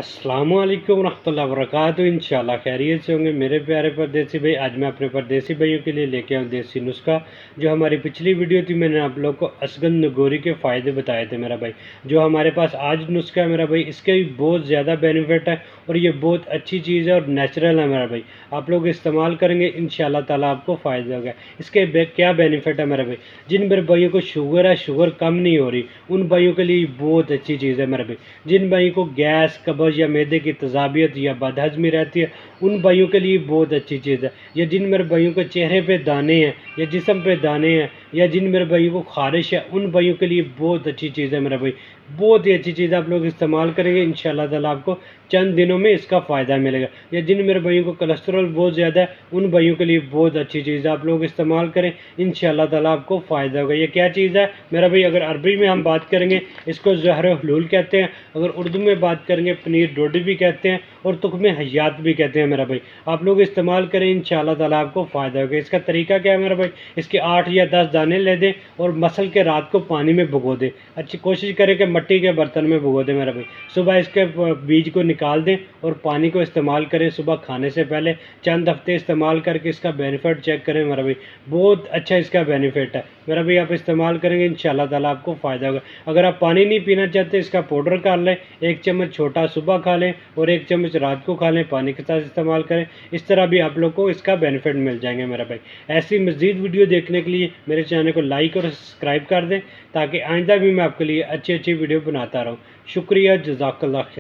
अस्सलामुअलैकुम रहमतुल्लाहि व बरकातुहू। इंशाल्लाह खैरियत से होंगे मेरे प्यारे परदेसी भाई। आज मैं अपने परदेसी भाइयों के लिए लेके आऊँ देसी नुस्खा। जो हमारी पिछली वीडियो थी मैंने आप लोग को असगन नगोरी के फ़ायदे बताए थे मेरा भाई। जो हमारे पास आज नुस्खा है मेरा भाई, इसके भी बहुत ज़्यादा बेनिफिट है और ये बहुत अच्छी चीज़ है और नेचुरल है मेरा भाई। आप लोग इस्तेमाल करेंगे इंशाल्लाह ताला आपको फ़ायदा होगा। इसके क्या बेनिफिट है मेरा भाई, जिन मेरे भाइयों को शुगर है, शुगर कम नहीं हो रही, उन भाइयों के लिए बहुत अच्छी चीज़ है मेरा भाई। जिन भाइयों को गैस, कब्ज़ या मैदे की तज़ाबियत या बदहज़मी रहती है, उन भाइयों के लिए बहुत अच्छी चीज़ है। या जिन मेरे भाइयों के चेहरे पे दाने हैं या जिस्म पे दाने हैं या जिन मेरे भाइयों को ख़ारिश है, उन भाइयों के लिए बहुत अच्छी चीज़ है मेरा भाई। बहुत ही अच्छी चीज़ आप लोग इस्तेमाल करेंगे इंशाल्लाह ताला आपको चंद दिनों में इसका फ़ायदा मिलेगा। या जिन मेरे भाइयों को कोलेस्ट्रॉल बहुत ज़्यादा है, उन भाइयों के लिए बहुत अच्छी चीज़ है। आप लोग इस्तेमाल करें इंशाल्लाह ताला आपको फ़ायदा होगा। ये क्या चीज़ है मेरा भाई, अगर अरबी में हम बात करेंगे इसको ज़हर हलूल कहते हैं, अगर उर्दू में बात करेंगे पनीर डोडी भी कहते हैं और तुख्मे हयात भी कहते हैं मेरा भाई। आप लोग इस्तेमाल करें इंशाल्लाह ताला आपको फ़ायदा होगा। इसका तरीका क्या है मेरा भाई, इसके 8 या 10 दाने ले दें और मसल के रात को पानी में भिगो दें। अच्छी कोशिश करें कि मिट्टी के बर्तन में भिगो दें मेरा भाई। सुबह इसके बीज को निकाल दें और पानी को इस्तेमाल करें सुबह खाने से पहले। चंद हफ्ते इस्तेमाल करके इसका बेनिफिट चेक करें मेरा भाई, बहुत अच्छा इसका बेनिफिट है मेरा भाई। आप इस्तेमाल करेंगे इंशाल्लाह ताला आपको फ़ायदा होगा। अगर आप पानी नहीं पीना चाहते, इसका पाउडर कर लें, 1 चम्मच छोटा सुबह खा लें और 1 चम्मच रात को खा लें, पानी के साथ इस्तेमाल करें। इस तरह भी आप लोग को इसका बेनिफिट मिल जाएंगे मेरा भाई। ऐसी मज़ीद वीडियो देखने के लिए मेरे चैनल को लाइक और सब्सक्राइब कर दें, ताकि आइंदा भी मैं आपके लिए अच्छी अच्छी वीडियो बनाता रहूँ। शुक्रिया, जज़ाकल्लाह खैर।